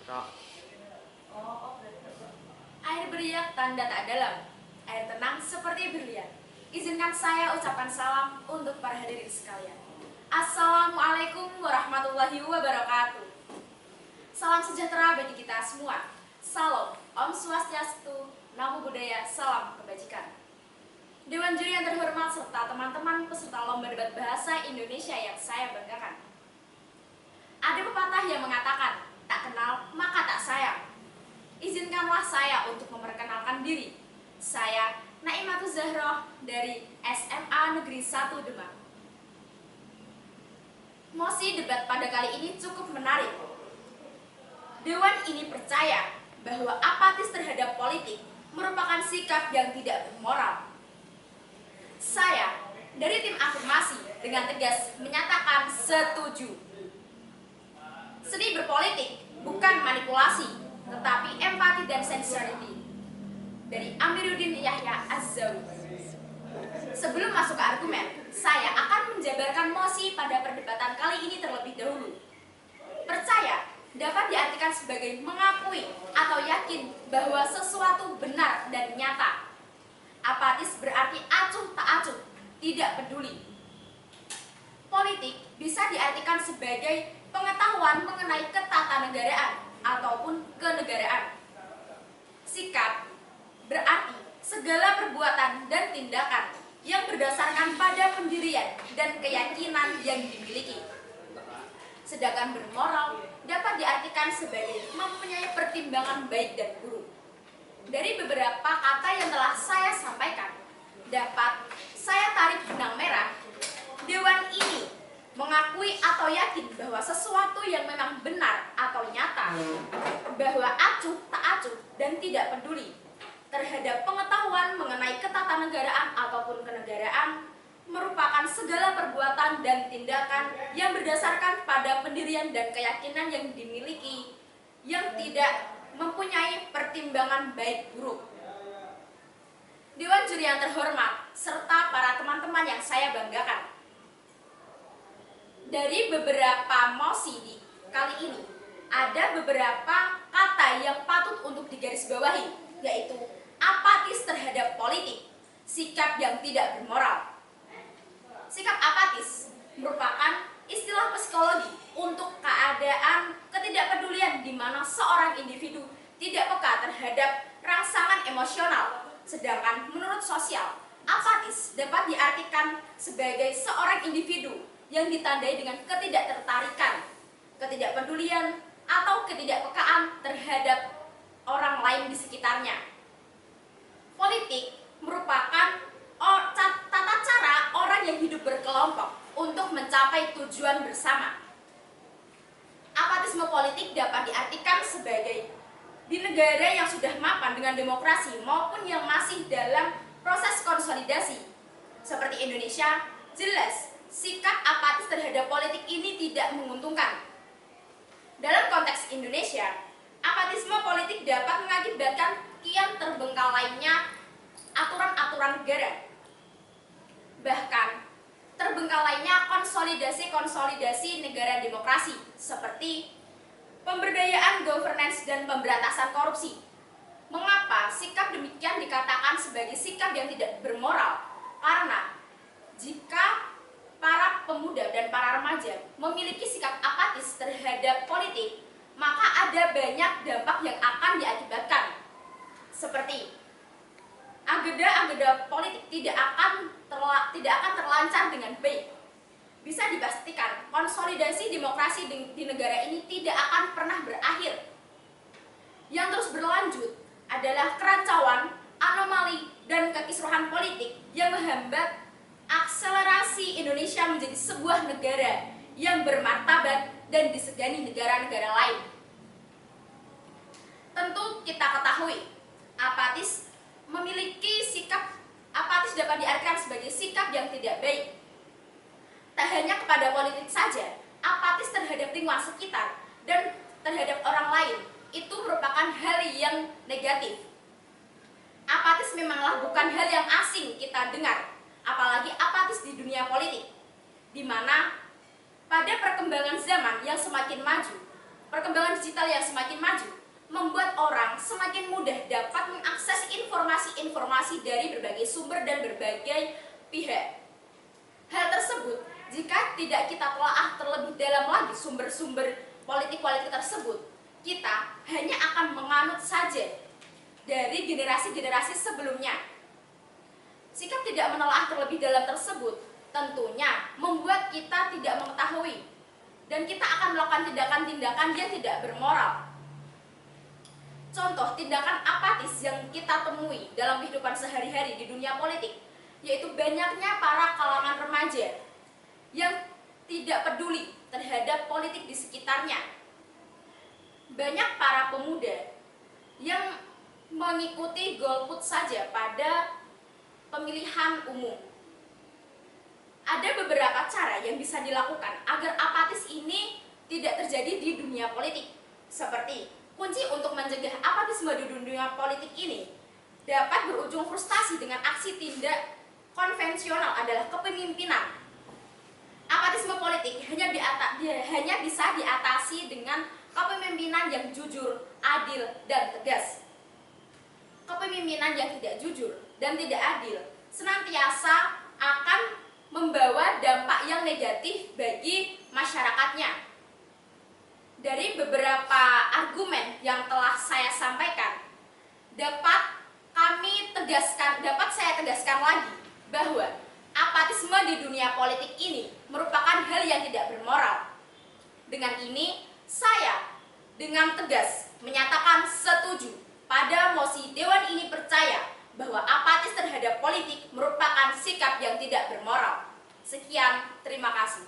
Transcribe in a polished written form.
Rok. Air beriak tanda tak dalam, air tenang seperti berlian. Izinkan saya ucapkan salam untuk para hadirin sekalian. Assalamualaikum warahmatullahi wabarakatuh. Salam sejahtera bagi kita semua. Salam, Om Swastiastu, Namo Buddhaya, salam kebajikan. Dewan juri yang terhormat serta teman-teman peserta lomba debat bahasa Indonesia yang saya banggakan. Ada pepatah yang mengatakan, tak kenal maka tak sayang. Izinkanlah saya untuk memperkenalkan diri. Saya Naimatul Zahroh dari SMA Negeri 1 Demak. Mosi debat pada kali ini cukup menarik. Dewan ini percaya bahwa apatis terhadap politik merupakan sikap yang tidak bermoral. Saya dari tim afirmasi dengan tegas menyatakan setuju. Seni berpolitik bukan manipulasi, tetapi empati dan sincerity. Dari Amiruddin Yahya Az-Zawi. Sebelum masuk ke argumen, saya akan menjabarkan mosi pada perdebatan kali ini terlebih dahulu. Percaya dapat diartikan sebagai mengakui atau yakin bahwa sesuatu benar dan nyata. Apatis berarti acuh tak acuh, tidak peduli. Politik bisa diartikan sebagai pengetahuan mengenai ketatanegaraan ataupun kenegaraan. Sikap berarti segala perbuatan dan tindakan yang berdasarkan pada pendirian dan keyakinan yang dimiliki. Sedangkan bermoral dapat diartikan sebagai mempunyai pertimbangan baik dan buruk. Dari beberapa kata yang telah saya sampaikan, dapat saya tarik benang merah. Dewan ini mengakui atau yakin bahwa sesuatu yang memang benar atau nyata, bahwa acuh tak acuh dan tidak peduli terhadap pengetahuan mengenai ketatanegaraan ataupun kenegaraan merupakan segala perbuatan dan tindakan yang berdasarkan pada pendirian dan keyakinan yang dimiliki, yang tidak mempunyai pertimbangan baik buruk. Dewan juri yang terhormat serta para teman-teman yang saya banggakan. Dari beberapa mosi di kali ini, ada beberapa kata yang patut untuk digarisbawahi, yaitu apatis terhadap politik, sikap yang tidak bermoral. Sikap apatis merupakan istilah psikologi untuk keadaan ketidakpedulian di mana seorang individu tidak peka terhadap rangsangan emosional. Sedangkan menurut sosial, apatis dapat diartikan sebagai seorang individu yang ditandai dengan ketidaktertarikan, ketidakpedulian, atau ketidakpekaan terhadap orang lain di sekitarnya. Politik merupakan tata cara orang yang hidup berkelompok untuk mencapai tujuan bersama. Apatisme politik dapat diartikan sebagai di negara yang sudah mapan dengan demokrasi maupun yang masih dalam proses konsolidasi seperti Indonesia, jelas sikap apatis terhadap politik ini tidak menguntungkan. Dalam konteks Indonesia, apatisme politik dapat mengakibatkan kian terbengkalainya aturan-aturan negara. Bahkan terbengkalainya konsolidasi-konsolidasi negara demokrasi seperti pemberdayaan governance dan pemberantasan korupsi. Mengapa sikap demikian dikatakan sebagai sikap yang tidak bermoral? Karena jika para pemuda dan para remaja memiliki sikap apatis terhadap politik, maka ada banyak dampak yang akan diakibatkan. Seperti agenda-agenda politik tidak akan terlancar dengan baik. Bisa dipastikan konsolidasi demokrasi di negara ini tidak akan pernah berakhir. Yang terus berlanjut adalah kerancuan, anomali, dan kekisruhan politik yang menghambat akselerasi Indonesia menjadi sebuah negara yang bermartabat dan disegani negara-negara lain. Tentu kita ketahui, apatis dapat diartikan sebagai sikap yang tidak baik. Tak hanya kepada politik saja, apatis terhadap lingkungan sekitar dan terhadap orang lain itu merupakan hal yang negatif. Apatis memanglah bukan hal yang asing kita dengar, apalagi apatis di dunia politik, di mana pada perkembangan zaman yang semakin maju, Perkembangan digital yang semakin maju membuat orang semakin mudah dapat mengakses informasi-informasi dari berbagai sumber dan berbagai pihak. Hal tersebut, jika tidak kita telaah terlebih dalam lagi sumber-sumber politik-politik tersebut, kita hanya akan menganut saja dari generasi-generasi sebelumnya. Sikap tidak menelaah terlebih dalam tersebut tentunya membuat kita tidak mengetahui dan kita akan melakukan tindakan-tindakan yang tidak bermoral. Contoh tindakan apatis yang kita temui dalam kehidupan sehari-hari di dunia politik, yaitu banyaknya para kalangan remaja yang tidak peduli terhadap politik di sekitarnya. Banyak para pemuda yang mengikuti golput saja pada pemilihan umum. Ada beberapa cara yang bisa dilakukan agar apatis ini tidak terjadi di dunia politik. Seperti kunci untuk mencegah apatisme di dunia politik ini dapat berujung frustasi dengan aksi tindak konvensional adalah kepemimpinan. Apatisme politik hanya bisa diatasi dengan kepemimpinan yang jujur, adil, dan tegas. Kepemimpinan yang tidak jujur dan tidak adil senantiasa akan membawa dampak yang negatif bagi masyarakatnya. Dari beberapa argumen yang telah saya sampaikan, dapat saya tegaskan lagi bahwa apatisme di dunia politik ini merupakan hal yang tidak bermoral. Dengan ini, saya dengan tegas menyatakan setuju pada mosi Dewan ini percaya bahwa apatis terhadap politik merupakan sikap yang tidak bermoral. Sekian, terima kasih.